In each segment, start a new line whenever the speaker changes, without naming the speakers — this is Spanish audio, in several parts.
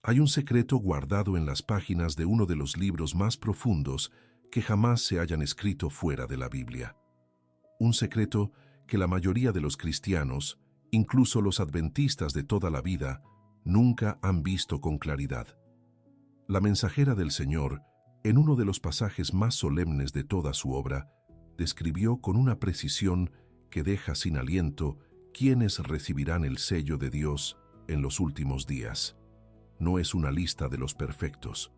Hay un secreto guardado en las páginas de uno de los libros más profundos que jamás se hayan escrito fuera de la Biblia. Un secreto que la mayoría de los cristianos, incluso los adventistas de toda la vida, nunca han visto con claridad. La mensajera del Señor, en uno de los pasajes más solemnes de toda su obra, describió con una precisión que deja sin aliento quiénes recibirán el sello de Dios en los últimos días. No es una lista de los perfectos,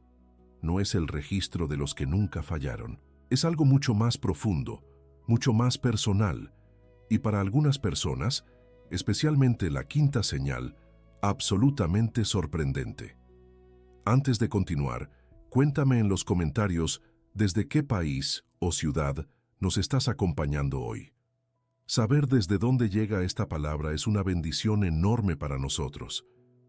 no es el registro de los que nunca fallaron. Es algo mucho más profundo, mucho más personal, y para algunas personas, especialmente la quinta señal, absolutamente sorprendente. Antes de continuar, cuéntame en los comentarios desde qué país o ciudad nos estás acompañando hoy. Saber desde dónde llega esta palabra es una bendición enorme para nosotros.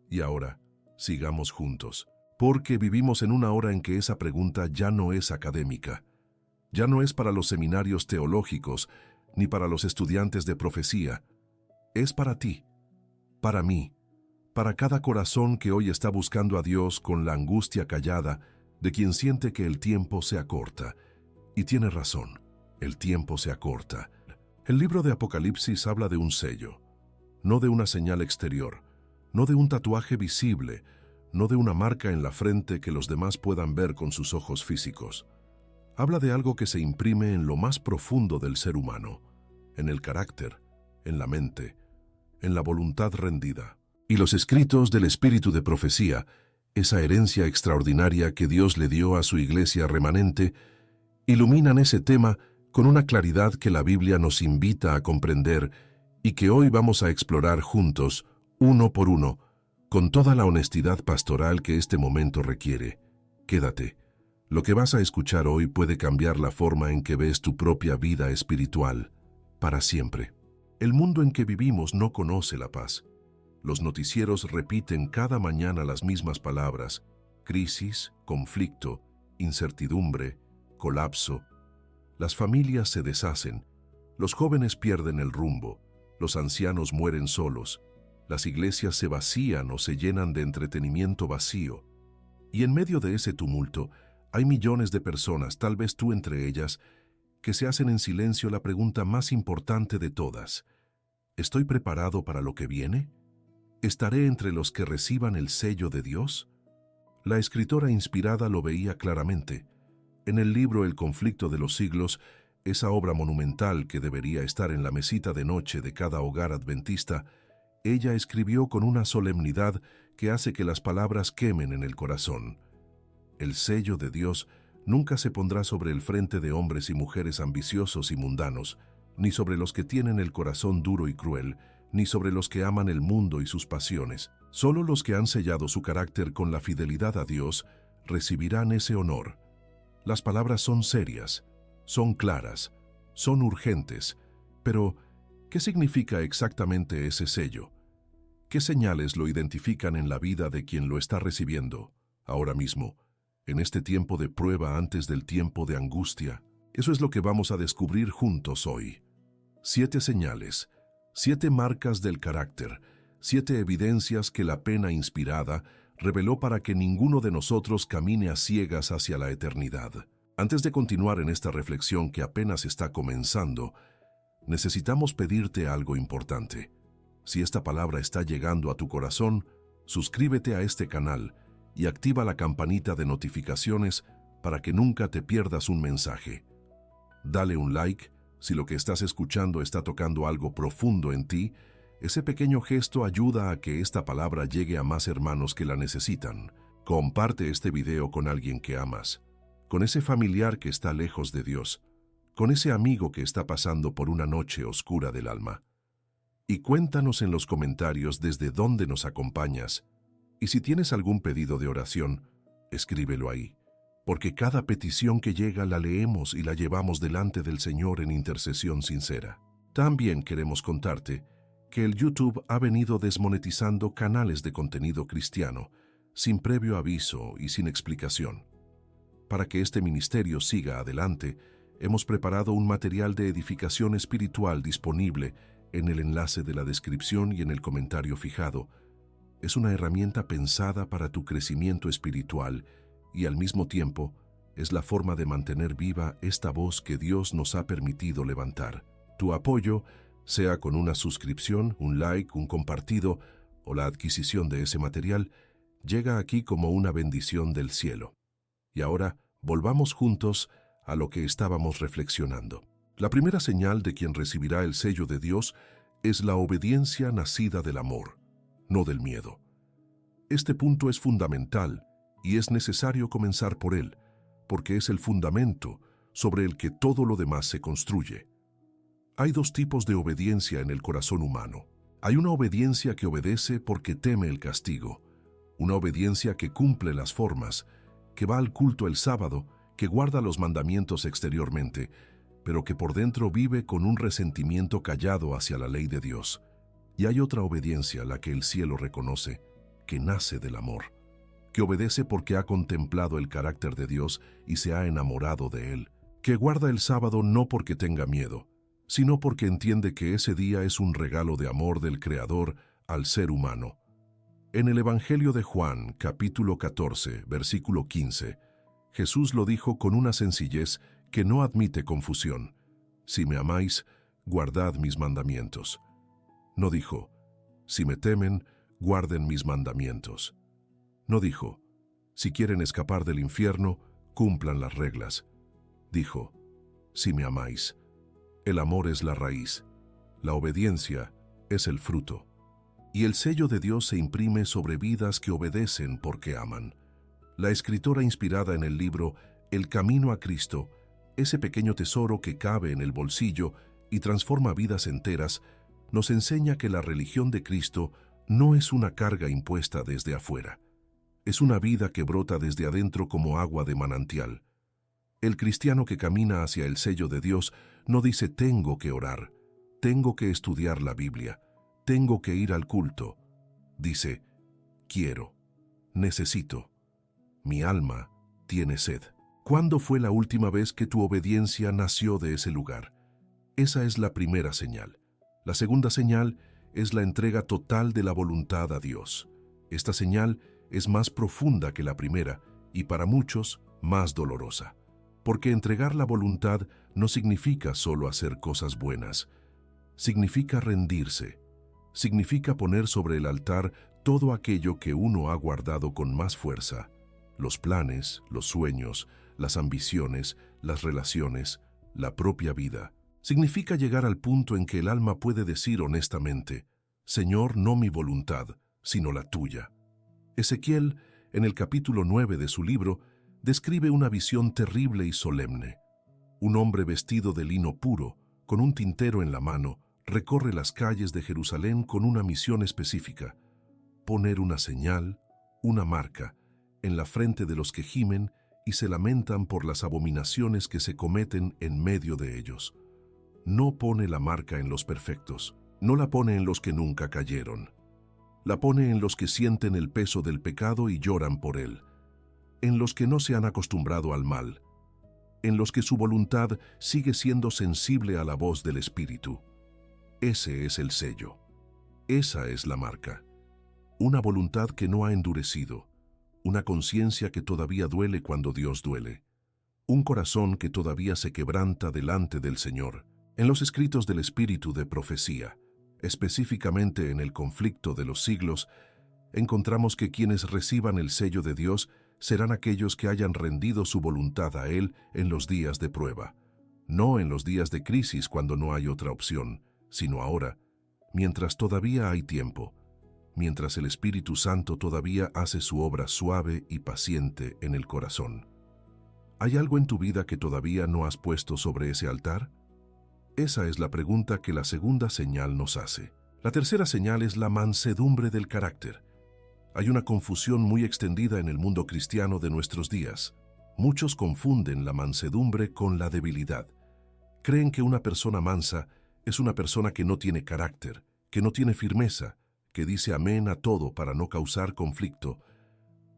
Y ahora, sigamos juntos, porque vivimos en una hora en que esa pregunta ya no es académica, ya no es para los seminarios teológicos, ni para los estudiantes de profecía. Es para ti, para mí, para cada corazón que hoy está buscando a Dios con la angustia callada de quien siente que el tiempo se acorta. Y tiene razón, el tiempo se acorta. El libro de Apocalipsis habla de un sello, no de una señal exterior, no de un tatuaje visible, no de una marca en la frente que los demás puedan ver con sus ojos físicos. Habla de algo que se imprime en lo más profundo del ser humano, en el carácter, en la mente, en la voluntad rendida. Y los escritos del espíritu de profecía, esa herencia extraordinaria que Dios le dio a su iglesia remanente, iluminan ese tema con una claridad que la Biblia nos invita a comprender y que hoy vamos a explorar juntos, uno por uno, con toda la honestidad pastoral que este momento requiere. Quédate. Lo que vas a escuchar hoy puede cambiar la forma en que ves tu propia vida espiritual, para siempre. El mundo en que vivimos no conoce la paz. Los noticieros repiten cada mañana las mismas palabras: crisis, conflicto, incertidumbre, colapso. Las familias se deshacen, los jóvenes pierden el rumbo, los ancianos mueren solos, las iglesias se vacían o se llenan de entretenimiento vacío. Y en medio de ese tumulto, hay millones de personas, tal vez tú entre ellas, que se hacen en silencio la pregunta más importante de todas: ¿estoy preparado para lo que viene? ¿Estaré entre los que reciban el sello de Dios? La escritora inspirada lo veía claramente. En el libro El conflicto de los siglos, esa obra monumental que debería estar en la mesita de noche de cada hogar adventista, ella escribió con una solemnidad que hace que las palabras quemen en el corazón. El sello de Dios nunca se pondrá sobre el frente de hombres y mujeres ambiciosos y mundanos, ni sobre los que tienen el corazón duro y cruel, ni sobre los que aman el mundo y sus pasiones. Solo los que han sellado su carácter con la fidelidad a Dios recibirán ese honor. Las palabras son serias, son claras, son urgentes, pero ¿qué significa exactamente ese sello? ¿Qué señales lo identifican en la vida de quien lo está recibiendo, ahora mismo, en este tiempo de prueba antes del tiempo de angustia? Eso es lo que vamos a descubrir juntos hoy. 7 señales, 7 marcas del carácter, 7 evidencias que la pena inspirada reveló para que ninguno de nosotros camine a ciegas hacia la eternidad. Antes de continuar en esta reflexión que apenas está comenzando, necesitamos pedirte algo importante. Si esta palabra está llegando a tu corazón, suscríbete a este canal y activa la campanita de notificaciones para que nunca te pierdas un mensaje. Dale un like si lo que estás escuchando está tocando algo profundo en ti. Ese pequeño gesto ayuda a que esta palabra llegue a más hermanos que la necesitan. Comparte este video con alguien que amas, con ese familiar que está lejos de Dios, con ese amigo que está pasando por una noche oscura del alma. Y cuéntanos en los comentarios desde dónde nos acompañas. Y si tienes algún pedido de oración, escríbelo ahí, porque cada petición que llega la leemos y la llevamos delante del Señor en intercesión sincera. También queremos contarte que el YouTube ha venido desmonetizando canales de contenido cristiano, sin previo aviso y sin explicación. Para que este ministerio siga adelante, hemos preparado un material de edificación espiritual disponible en el enlace de la descripción y en el comentario fijado, es una herramienta pensada para tu crecimiento espiritual y al mismo tiempo es la forma de mantener viva esta voz que Dios nos ha permitido levantar. Tu apoyo, sea con una suscripción, un like, un compartido o la adquisición de ese material, llega aquí como una bendición del cielo. Y ahora, volvamos juntos a lo que estábamos reflexionando. La primera señal de quien recibirá el sello de Dios es la obediencia nacida del amor, no del miedo. Este punto es fundamental y es necesario comenzar por él, porque es el fundamento sobre el que todo lo demás se construye. Hay dos tipos de obediencia en el corazón humano. Hay una obediencia que obedece porque teme el castigo, una obediencia que cumple las formas, que va al culto el sábado, que guarda los mandamientos exteriormente, pero que por dentro vive con un resentimiento callado hacia la ley de Dios. Y hay otra obediencia, la que el cielo reconoce, que nace del amor, que obedece porque ha contemplado el carácter de Dios y se ha enamorado de Él, que guarda el sábado no porque tenga miedo, sino porque entiende que ese día es un regalo de amor del Creador al ser humano. En el Evangelio de Juan, capítulo 14, versículo 15, Jesús lo dijo con una sencillez que no admite confusión. Si me amáis, guardad mis mandamientos. No dijo, si me temen, guarden mis mandamientos. No dijo, si quieren escapar del infierno, cumplan las reglas. Dijo, si me amáis. El amor es la raíz, la obediencia es el fruto. Y el sello de Dios se imprime sobre vidas que obedecen porque aman. La escritora inspirada en el libro El Camino a Cristo, ese pequeño tesoro que cabe en el bolsillo y transforma vidas enteras, nos enseña que la religión de Cristo no es una carga impuesta desde afuera. Es una vida que brota desde adentro como agua de manantial. El cristiano que camina hacia el sello de Dios no dice tengo que orar, tengo que estudiar la Biblia, tengo que ir al culto. Dice, quiero, necesito. Mi alma tiene sed. ¿Cuándo fue la última vez que tu obediencia nació de ese lugar? Esa es la primera señal. La segunda señal es la entrega total de la voluntad a Dios. Esta señal es más profunda que la primera y para muchos más dolorosa. Porque entregar la voluntad no significa solo hacer cosas buenas. Significa rendirse. Significa poner sobre el altar todo aquello que uno ha guardado con más fuerza. Los planes, los sueños, las ambiciones, las relaciones, la propia vida. Significa llegar al punto en que el alma puede decir honestamente, Señor, no mi voluntad, sino la tuya. Ezequiel, en el capítulo 9 de su libro, describe una visión terrible y solemne. Un hombre vestido de lino puro, con un tintero en la mano, recorre las calles de Jerusalén con una misión específica: poner una señal, una marca, en la frente de los que gimen y se lamentan por las abominaciones que se cometen en medio de ellos. No pone la marca en los perfectos, no la pone en los que nunca cayeron. La pone en los que sienten el peso del pecado y lloran por él, en los que no se han acostumbrado al mal, en los que su voluntad sigue siendo sensible a la voz del Espíritu. Ese es el sello. Esa es la marca. Una voluntad que no ha endurecido, una conciencia que todavía duele cuando Dios duele, un corazón que todavía se quebranta delante del Señor. En los escritos del Espíritu de profecía, específicamente en el conflicto de los siglos, encontramos que quienes reciban el sello de Dios serán aquellos que hayan rendido su voluntad a Él en los días de prueba, no en los días de crisis cuando no hay otra opción, sino ahora, mientras todavía hay tiempo, mientras el Espíritu Santo todavía hace su obra suave y paciente en el corazón. ¿Hay algo en tu vida que todavía no has puesto sobre ese altar? Esa es la pregunta que la segunda señal nos hace. La tercera señal es la mansedumbre del carácter. Hay una confusión muy extendida en el mundo cristiano de nuestros días. Muchos confunden la mansedumbre con la debilidad. Creen que una persona mansa es una persona que no tiene carácter, que no tiene firmeza, que dice amén a todo para no causar conflicto.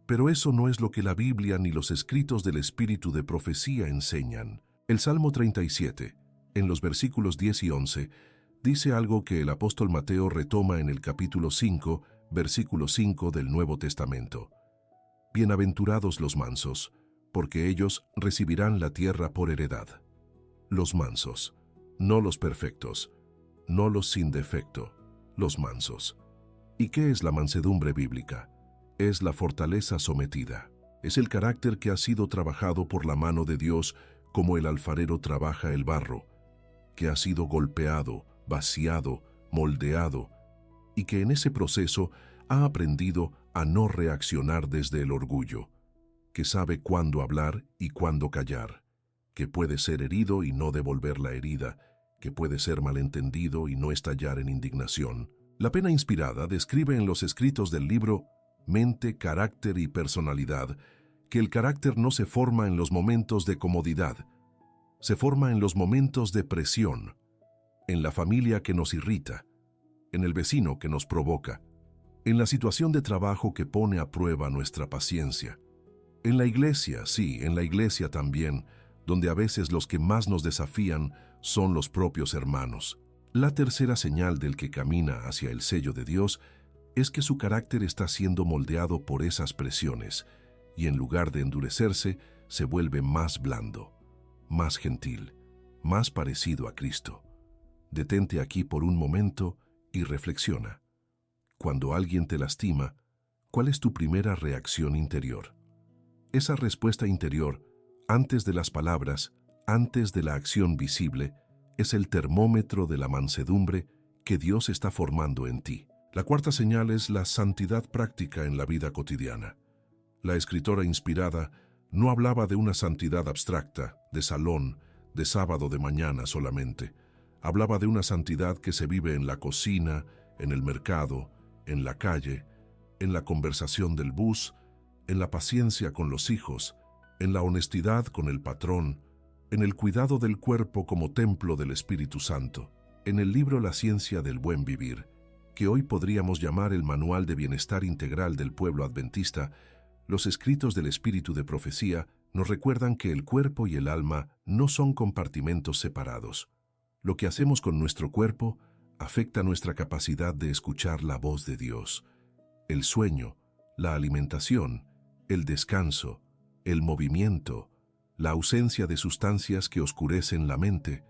Pero eso no es lo que la Biblia ni los escritos del Espíritu de profecía enseñan. El Salmo 37, en los versículos 10 y 11, dice algo que el apóstol Mateo retoma en el capítulo 5, versículo 5 del Nuevo Testamento. Bienaventurados los mansos, porque ellos recibirán la tierra por heredad. Los mansos, no los perfectos, no los sin defecto, los mansos. ¿Y qué es la mansedumbre bíblica? Es la fortaleza sometida. Es el carácter que ha sido trabajado por la mano de Dios como el alfarero trabaja el barro, que ha sido golpeado, vaciado, moldeado, y que en ese proceso ha aprendido a no reaccionar desde el orgullo, que sabe cuándo hablar y cuándo callar, que puede ser herido y no devolver la herida, que puede ser malentendido y no estallar en indignación. La Pena Inspirada describe en los escritos del libro Mente, Carácter y Personalidad que el carácter no se forma en los momentos de comodidad, se forma en los momentos de presión, en la familia que nos irrita, en el vecino que nos provoca, en la situación de trabajo que pone a prueba nuestra paciencia. En la iglesia, sí, en la iglesia también, donde a veces los que más nos desafían son los propios hermanos. La tercera señal del que camina hacia el sello de Dios es que su carácter está siendo moldeado por esas presiones y en lugar de endurecerse, se vuelve más blando, más gentil, más parecido a Cristo. Detente aquí por un momento y reflexiona. Cuando alguien te lastima, ¿cuál es tu primera reacción interior? Esa respuesta interior, antes de las palabras, antes de la acción visible, es el termómetro de la mansedumbre que Dios está formando en ti. La cuarta señal es la santidad práctica en la vida cotidiana. La escritora inspirada no hablaba de una santidad abstracta, de salón, de sábado de mañana solamente. Hablaba de una santidad que se vive en la cocina, en el mercado, en la calle, en la conversación del bus, en la paciencia con los hijos, en la honestidad con el patrón, en el cuidado del cuerpo como templo del Espíritu Santo, en el libro La Ciencia del Buen Vivir, que hoy podríamos llamar el Manual de Bienestar Integral del Pueblo Adventista. Los escritos del Espíritu de Profecía nos recuerdan que el cuerpo y el alma no son compartimentos separados. Lo que hacemos con nuestro cuerpo afecta nuestra capacidad de escuchar la voz de Dios. El sueño, la alimentación, el descanso, el movimiento, la ausencia de sustancias que oscurecen la mente,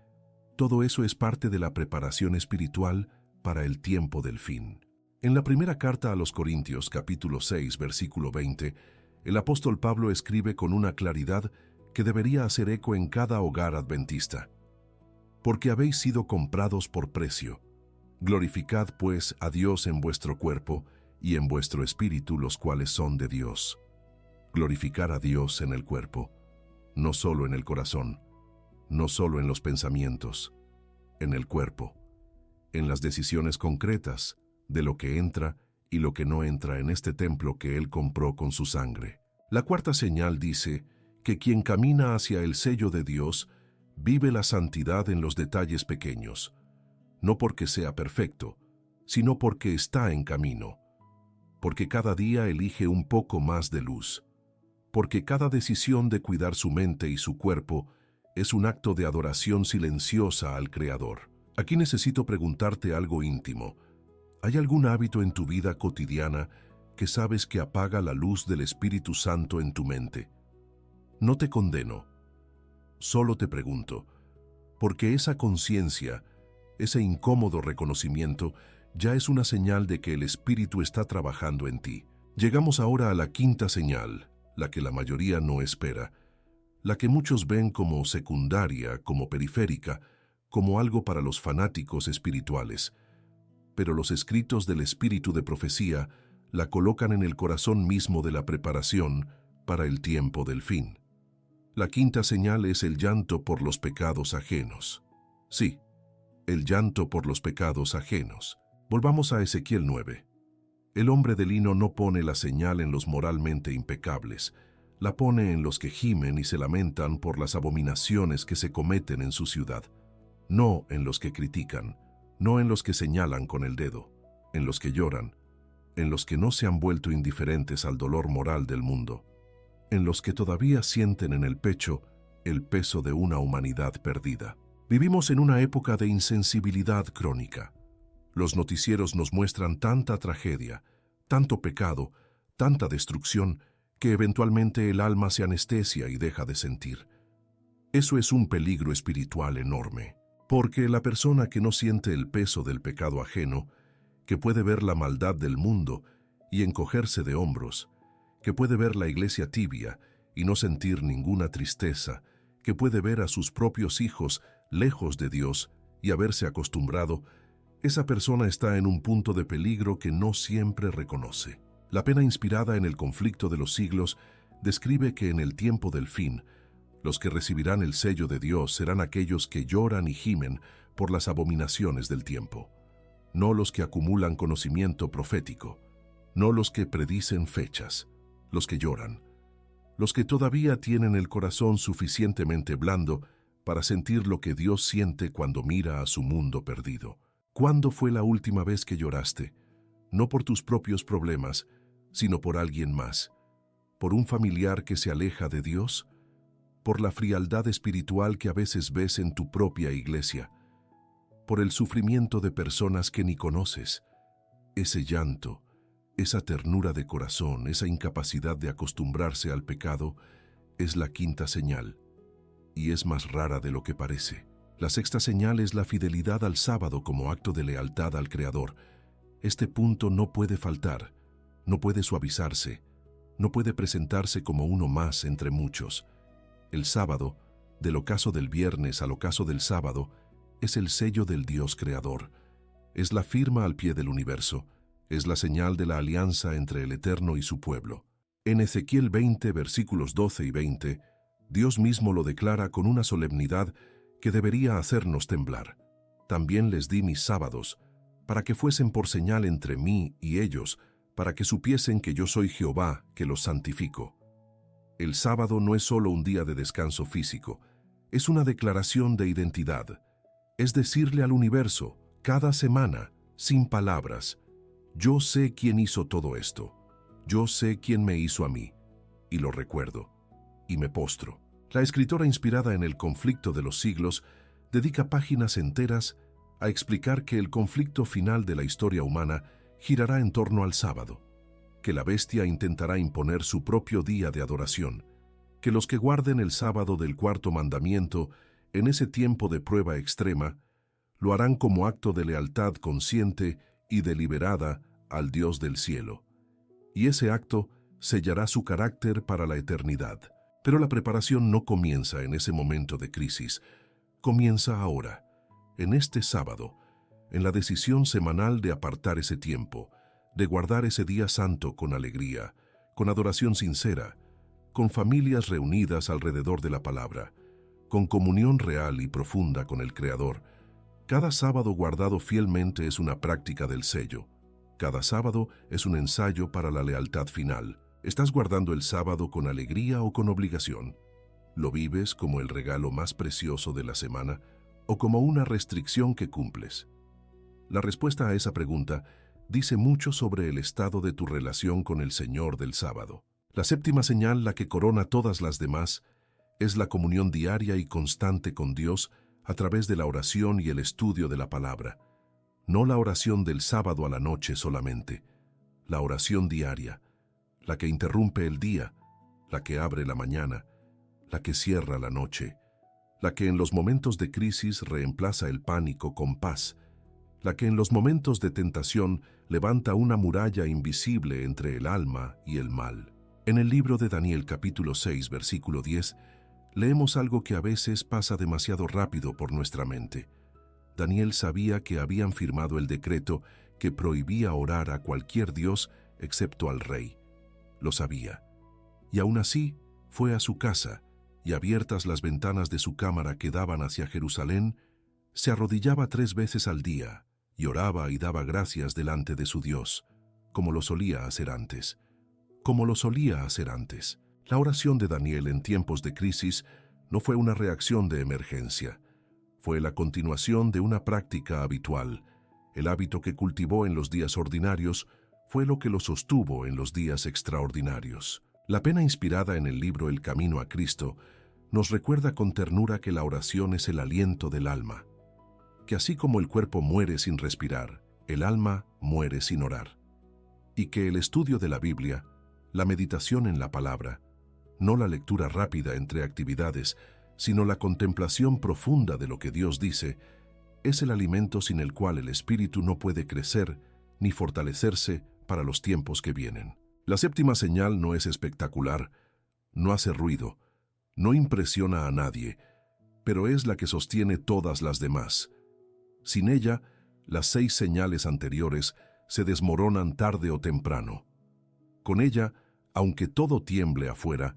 todo eso es parte de la preparación espiritual para el tiempo del fin. En la primera carta a los Corintios, capítulo 6, versículo 20, el apóstol Pablo escribe con una claridad que debería hacer eco en cada hogar adventista. Porque habéis sido comprados por precio. Glorificad pues a Dios en vuestro cuerpo y en vuestro espíritu, los cuales son de Dios. Glorificar a Dios en el cuerpo, no solo en el corazón, no solo en los pensamientos, en el cuerpo, en las decisiones concretas de lo que entra y lo que no entra en este templo que Él compró con su sangre. La cuarta señal dice que quien camina hacia el sello de Dios vive la santidad en los detalles pequeños, no porque sea perfecto, sino porque está en camino, porque cada día elige un poco más de luz, porque cada decisión de cuidar su mente y su cuerpo es un acto de adoración silenciosa al Creador. Aquí necesito preguntarte algo íntimo. ¿Hay algún hábito en tu vida cotidiana que sabes que apaga la luz del Espíritu Santo en tu mente? No te condeno, solo te pregunto, porque esa conciencia, ese incómodo reconocimiento, ya es una señal de que el Espíritu está trabajando en ti. Llegamos ahora a la quinta señal, la que la mayoría no espera, la que muchos ven como secundaria, como periférica, como algo para los fanáticos espirituales. Pero los escritos del Espíritu de Profecía la colocan en el corazón mismo de la preparación para el tiempo del fin. La quinta señal es el llanto por los pecados ajenos. Sí, el llanto por los pecados ajenos. Volvamos a Ezequiel 9. El hombre de lino no pone la señal en los moralmente impecables, la pone en los que gimen y se lamentan por las abominaciones que se cometen en su ciudad, no en los que critican, no en los que señalan con el dedo, en los que lloran, en los que no se han vuelto indiferentes al dolor moral del mundo, en los que todavía sienten en el pecho el peso de una humanidad perdida. Vivimos en una época de insensibilidad crónica. Los noticieros nos muestran tanta tragedia, tanto pecado, tanta destrucción, que eventualmente el alma se anestesia y deja de sentir. Eso es un peligro espiritual enorme, porque la persona que no siente el peso del pecado ajeno, que puede ver la maldad del mundo y encogerse de hombros, que puede ver la iglesia tibia y no sentir ninguna tristeza, que puede ver a sus propios hijos lejos de Dios y haberse acostumbrado, esa persona está en un punto de peligro que no siempre reconoce. La pena inspirada en el conflicto de los siglos describe que en el tiempo del fin, los que recibirán el sello de Dios serán aquellos que lloran y gimen por las abominaciones del tiempo, no los que acumulan conocimiento profético, no los que predicen fechas, los que lloran, los que todavía tienen el corazón suficientemente blando para sentir lo que Dios siente cuando mira a su mundo perdido. ¿Cuándo fue la última vez que lloraste? No por tus propios problemas, sino por alguien más, por un familiar que se aleja de Dios, por la frialdad espiritual que a veces ves en tu propia iglesia, por el sufrimiento de personas que ni conoces. Ese llanto, esa ternura de corazón, esa incapacidad de acostumbrarse al pecado, es la quinta señal, y es más rara de lo que parece. La sexta señal es la fidelidad al sábado como acto de lealtad al Creador. Este punto no puede faltar, no puede suavizarse, no puede presentarse como uno más entre muchos. El sábado, del ocaso del viernes al ocaso del sábado, es el sello del Dios Creador. Es la firma al pie del universo. Es la señal de la alianza entre el Eterno y su pueblo. En Ezequiel 20, versículos 12 y 20, Dios mismo lo declara con una solemnidad que debería hacernos temblar. También les di mis sábados, para que fuesen por señal entre mí y ellos, para que supiesen que yo soy Jehová, que los santifico. El sábado no es solo un día de descanso físico, es una declaración de identidad. Es decirle al universo, cada semana, sin palabras, yo sé quién hizo todo esto, yo sé quién me hizo a mí, y lo recuerdo, y me postro. La escritora inspirada en el conflicto de los siglos dedica páginas enteras a explicar que el conflicto final de la historia humana girará en torno al sábado, que la bestia intentará imponer su propio día de adoración, que los que guarden el sábado del cuarto mandamiento en ese tiempo de prueba extrema, lo harán como acto de lealtad consciente y deliberada al Dios del cielo, y ese acto sellará su carácter para la eternidad. Pero la preparación no comienza en ese momento de crisis, comienza ahora, en este sábado, en la decisión semanal de apartar ese tiempo, de guardar ese día santo con alegría, con adoración sincera, con familias reunidas alrededor de la palabra, con comunión real y profunda con el Creador. Cada sábado guardado fielmente es una práctica del sello. Cada sábado es un ensayo para la lealtad final. ¿Estás guardando el sábado con alegría o con obligación? ¿Lo vives como el regalo más precioso de la semana o como una restricción que cumples? La respuesta a esa pregunta dice mucho sobre el estado de tu relación con el Señor del sábado. La séptima señal, la que corona todas las demás, es la comunión diaria y constante con Dios a través de la oración y el estudio de la palabra. No la oración del sábado a la noche solamente, la oración diaria, la que interrumpe el día, la que abre la mañana, la que cierra la noche, la que en los momentos de crisis reemplaza el pánico con paz, la que en los momentos de tentación levanta una muralla invisible entre el alma y el mal. En el libro de Daniel capítulo 6, versículo 10, leemos algo que a veces pasa demasiado rápido por nuestra mente. Daniel sabía que habían firmado el decreto que prohibía orar a cualquier dios excepto al rey. Lo sabía. Y aún así, fue a su casa, y abiertas las ventanas de su cámara que daban hacia Jerusalén, se arrodillaba 3 veces al día, y oraba y daba gracias delante de su Dios, como lo solía hacer antes. Como lo solía hacer antes. La oración de Daniel en tiempos de crisis no fue una reacción de emergencia. Fue la continuación de una práctica habitual. El hábito que cultivó en los días ordinarios fue lo que lo sostuvo en los días extraordinarios. La pena inspirada en el libro El Camino a Cristo nos recuerda con ternura que la oración es el aliento del alma, que así como el cuerpo muere sin respirar, el alma muere sin orar. y que el estudio de la Biblia, la meditación en la palabra, no la lectura rápida entre actividades, sino la contemplación profunda de lo que Dios dice, es el alimento sin el cual el espíritu no puede crecer ni fortalecerse para los tiempos que vienen. La séptima señal no es espectacular, no hace ruido, no impresiona a nadie, pero es la que sostiene todas las demás. Sin ella, las 6 señales anteriores se desmoronan tarde o temprano. Con ella, aunque todo tiemble afuera,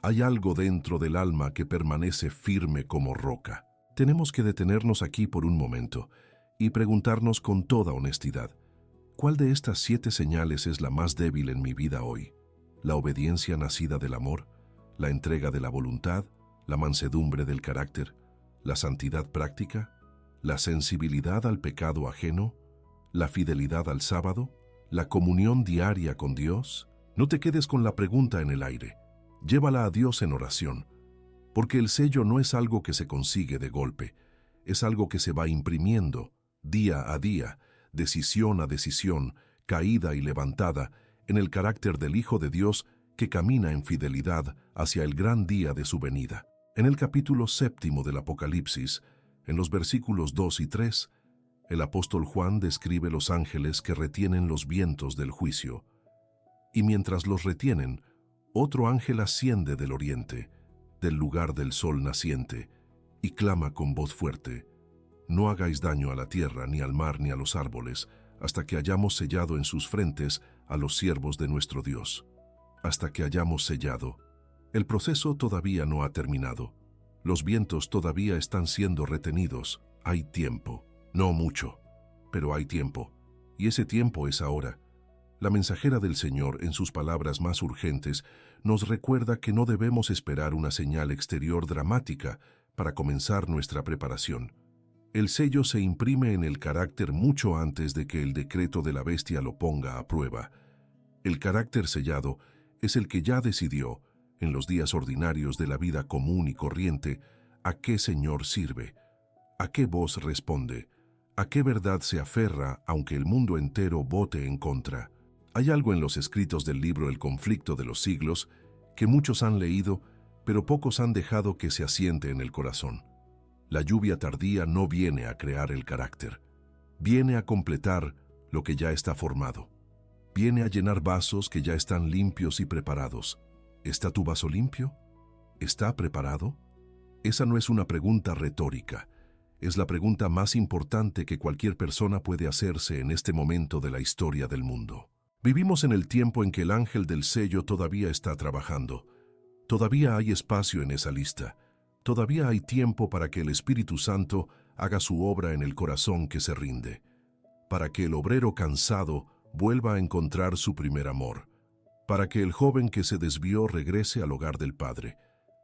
hay algo dentro del alma que permanece firme como roca. Tenemos que detenernos aquí por un momento y preguntarnos con toda honestidad, ¿cuál de estas 7 señales es la más débil en mi vida hoy? ¿La obediencia nacida del amor? ¿La entrega de la voluntad? ¿La mansedumbre del carácter? ¿La santidad práctica? ¿La sensibilidad al pecado ajeno? ¿La fidelidad al sábado? ¿La comunión diaria con Dios? No te quedes con la pregunta en el aire. Llévala a Dios en oración, porque el sello no es algo que se consigue de golpe, es algo que se va imprimiendo día a día, decisión a decisión, caída y levantada, en el carácter del Hijo de Dios que camina en fidelidad hacia el gran día de su venida. En el capítulo 7 del Apocalipsis, en los versículos 2 y 3, el apóstol Juan describe los ángeles que retienen los vientos del juicio. Y mientras los retienen, otro ángel asciende del oriente, del lugar del sol naciente, y clama con voz fuerte: no hagáis daño a la tierra, ni al mar, ni a los árboles, hasta que hayamos sellado en sus frentes a los siervos de nuestro Dios. Hasta que hayamos sellado. El proceso todavía no ha terminado. Los vientos todavía están siendo retenidos. Hay tiempo. No mucho, pero hay tiempo. Y ese tiempo es ahora. La mensajera del Señor, en sus palabras más urgentes, nos recuerda que no debemos esperar una señal exterior dramática para comenzar nuestra preparación. El sello se imprime en el carácter mucho antes de que el decreto de la bestia lo ponga a prueba. El carácter sellado es el que ya decidió, en los días ordinarios de la vida común y corriente, a qué Señor sirve, a qué voz responde, a qué verdad se aferra aunque el mundo entero vote en contra. Hay algo en los escritos del libro El conflicto de los siglos que muchos han leído, pero pocos han dejado que se asiente en el corazón. La lluvia tardía no viene a crear el carácter, viene a completar lo que ya está formado. Viene a llenar vasos que ya están limpios y preparados. ¿Está tu vaso limpio? ¿Está preparado? Esa no es una pregunta retórica, es la pregunta más importante que cualquier persona puede hacerse en este momento de la historia del mundo. Vivimos en el tiempo en que el ángel del sello todavía está trabajando. Todavía hay espacio en esa lista. Todavía hay tiempo para que el Espíritu Santo haga su obra en el corazón que se rinde, para que el obrero cansado vuelva a encontrar su primer amor, para que el joven que se desvió regrese al hogar del Padre,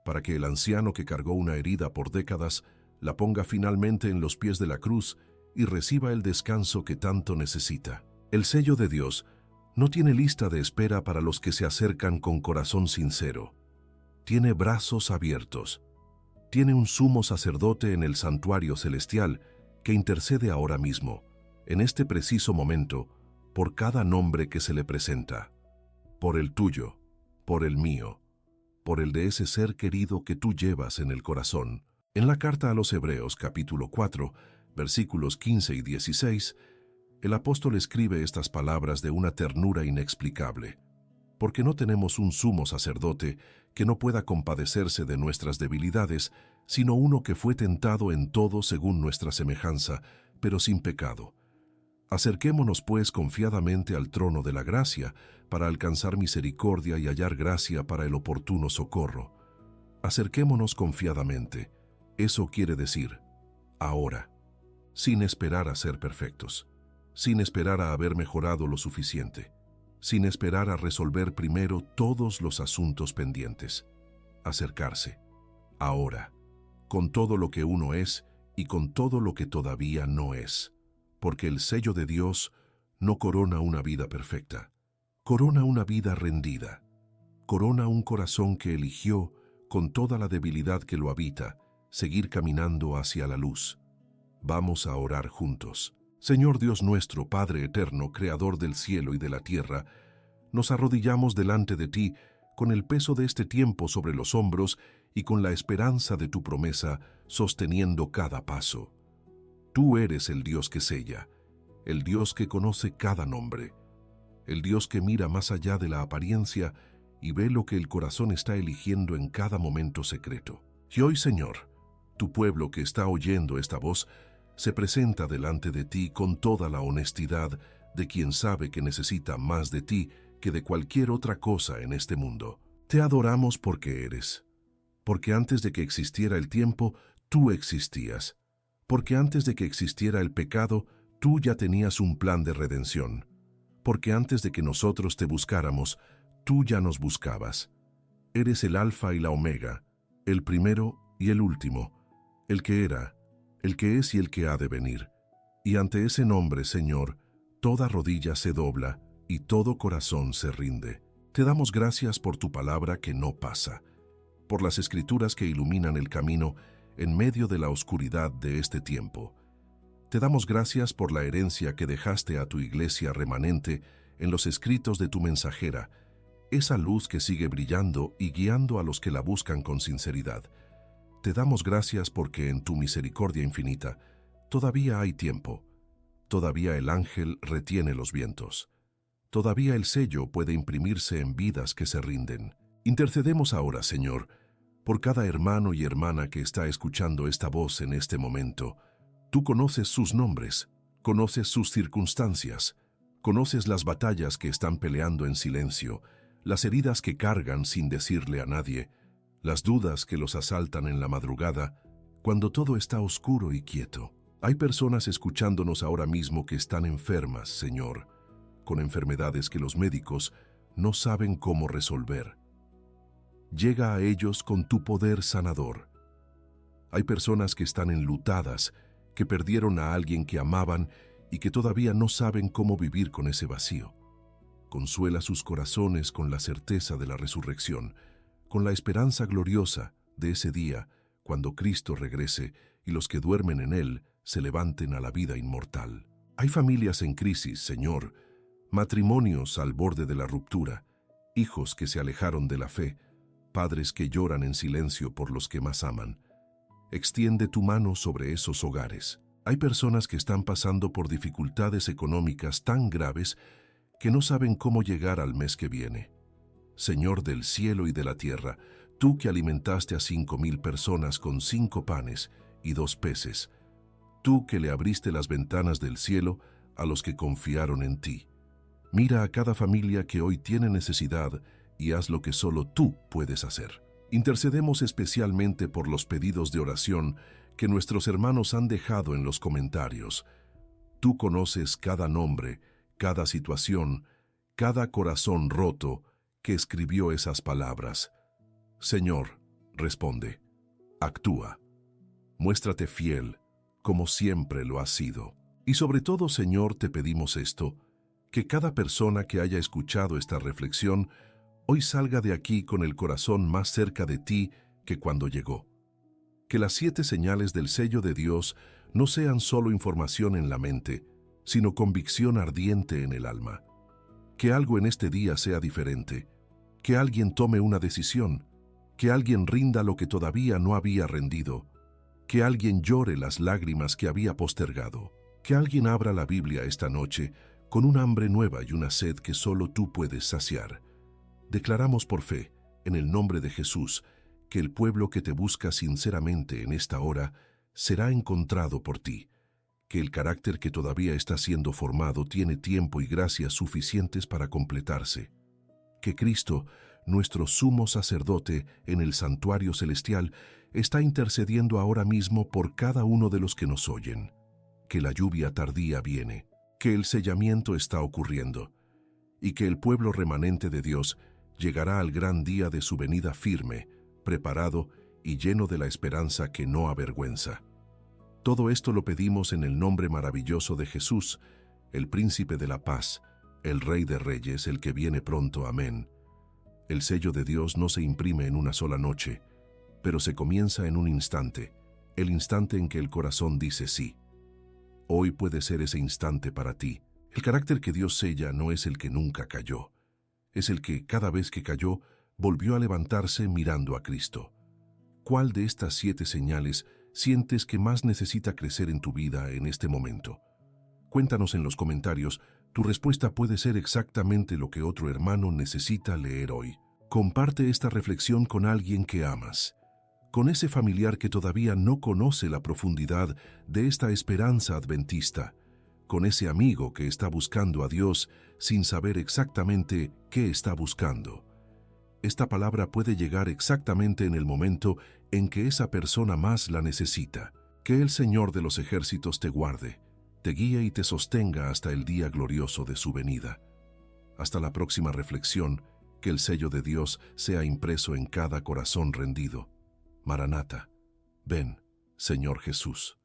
para que el anciano que cargó una herida por décadas la ponga finalmente en los pies de la cruz y reciba el descanso que tanto necesita. El sello de Dios no tiene lista de espera para los que se acercan con corazón sincero. Tiene brazos abiertos. Tiene un sumo sacerdote en el santuario celestial que intercede ahora mismo, en este preciso momento, por cada nombre que se le presenta. Por el tuyo, por el mío, por el de ese ser querido que tú llevas en el corazón. En la carta a los Hebreos, capítulo 4, versículos 15 y 16, el apóstol escribe estas palabras de una ternura inexplicable. Porque no tenemos un sumo sacerdote que no pueda compadecerse de nuestras debilidades, sino uno que fue tentado en todo según nuestra semejanza, pero sin pecado. Acerquémonos pues confiadamente al trono de la gracia, para alcanzar misericordia y hallar gracia para el oportuno socorro. Acerquémonos confiadamente. Eso quiere decir, ahora, sin esperar a ser perfectos, sin esperar a haber mejorado lo suficiente, sin esperar a resolver primero todos los asuntos pendientes. Acercarse, ahora, con todo lo que uno es y con todo lo que todavía no es, porque el sello de Dios no corona una vida perfecta, corona una vida rendida, corona un corazón que eligió, con toda la debilidad que lo habita, seguir caminando hacia la luz. Vamos a orar juntos. Señor Dios nuestro, Padre eterno, Creador del cielo y de la tierra, nos arrodillamos delante de ti con el peso de este tiempo sobre los hombros y con la esperanza de tu promesa sosteniendo cada paso. Tú eres el Dios que sella, el Dios que conoce cada nombre, el Dios que mira más allá de la apariencia y ve lo que el corazón está eligiendo en cada momento secreto. Y hoy, Señor, tu pueblo que está oyendo esta voz se presenta delante de ti con toda la honestidad de quien sabe que necesita más de ti que de cualquier otra cosa en este mundo. Te adoramos porque eres, porque antes de que existiera el tiempo, tú existías, porque antes de que existiera el pecado, tú ya tenías un plan de redención, porque antes de que nosotros te buscáramos, tú ya nos buscabas. Eres el Alfa y la Omega, el primero y el último, el que era, el que es y el que ha de venir. Y ante ese nombre, Señor, toda rodilla se dobla y todo corazón se rinde. Te damos gracias por tu palabra que no pasa, por las escrituras que iluminan el camino en medio de la oscuridad de este tiempo. Te damos gracias por la herencia que dejaste a tu iglesia remanente en los escritos de tu mensajera, esa luz que sigue brillando y guiando a los que la buscan con sinceridad. Te damos gracias porque en tu misericordia infinita todavía hay tiempo, todavía el ángel retiene los vientos, todavía el sello puede imprimirse en vidas que se rinden. Intercedemos ahora, Señor, por cada hermano y hermana que está escuchando esta voz en este momento. Tú conoces sus nombres, conoces sus circunstancias, conoces las batallas que están peleando en silencio, las heridas que cargan sin decirle a nadie, las dudas que los asaltan en la madrugada, cuando todo está oscuro y quieto. Hay personas escuchándonos ahora mismo que están enfermas, Señor, con enfermedades que los médicos no saben cómo resolver. Llega a ellos con tu poder sanador. Hay personas que están enlutadas, que perdieron a alguien que amaban y que todavía no saben cómo vivir con ese vacío. Consuela sus corazones con la certeza de la resurrección, con la esperanza gloriosa de ese día cuando Cristo regrese y los que duermen en Él se levanten a la vida inmortal. Hay familias en crisis, Señor, matrimonios al borde de la ruptura, hijos que se alejaron de la fe, padres que lloran en silencio por los que más aman. Extiende tu mano sobre esos hogares. Hay personas que están pasando por dificultades económicas tan graves que no saben cómo llegar al mes que viene. Señor del cielo y de la tierra, tú que alimentaste a 5,000 personas con 5 panes y 2 peces, tú que le abriste las ventanas del cielo a los que confiaron en ti. Mira a cada familia que hoy tiene necesidad y haz lo que solo tú puedes hacer. Intercedemos especialmente por los pedidos de oración que nuestros hermanos han dejado en los comentarios. Tú conoces cada nombre, cada situación, cada corazón roto que escribió esas palabras. Señor, responde, actúa, muéstrate fiel, como siempre lo has sido. Y sobre todo, Señor, te pedimos esto, que cada persona que haya escuchado esta reflexión hoy salga de aquí con el corazón más cerca de ti que cuando llegó. Que las 7 señales del sello de Dios no sean solo información en la mente, sino convicción ardiente en el alma. Que algo en este día sea diferente, que alguien tome una decisión, que alguien rinda lo que todavía no había rendido, que alguien llore las lágrimas que había postergado, que alguien abra la Biblia esta noche con un hambre nueva y una sed que solo tú puedes saciar. Declaramos por fe, en el nombre de Jesús, que el pueblo que te busca sinceramente en esta hora será encontrado por ti, que el carácter que todavía está siendo formado tiene tiempo y gracias suficientes para completarse, que Cristo, nuestro sumo sacerdote en el santuario celestial, está intercediendo ahora mismo por cada uno de los que nos oyen, que la lluvia tardía viene, que el sellamiento está ocurriendo, y que el pueblo remanente de Dios llegará al gran día de su venida firme, preparado y lleno de la esperanza que no avergüenza. Todo esto lo pedimos en el nombre maravilloso de Jesús, el Príncipe de la Paz, el Rey de Reyes, el que viene pronto. Amén. El sello de Dios no se imprime en una sola noche, pero se comienza en un instante, el instante en que el corazón dice sí. Hoy puede ser ese instante para ti. El carácter que Dios sella no es el que nunca cayó. Es el que, cada vez que cayó, volvió a levantarse mirando a Cristo. ¿Cuál de estas 7 señales sientes que más necesita crecer en tu vida en este momento? Cuéntanos en los comentarios. Tu respuesta puede ser exactamente lo que otro hermano necesita leer hoy. Comparte esta reflexión con alguien que amas, con ese familiar que todavía no conoce la profundidad de esta esperanza adventista, con ese amigo que está buscando a Dios sin saber exactamente qué está buscando. Esta palabra puede llegar exactamente en el momento en que esa persona más la necesita. Que el Señor de los ejércitos te guarde, te guíe y te sostenga hasta el día glorioso de su venida. Hasta la próxima reflexión, que el sello de Dios sea impreso en cada corazón rendido. Maranata, ven, Señor Jesús.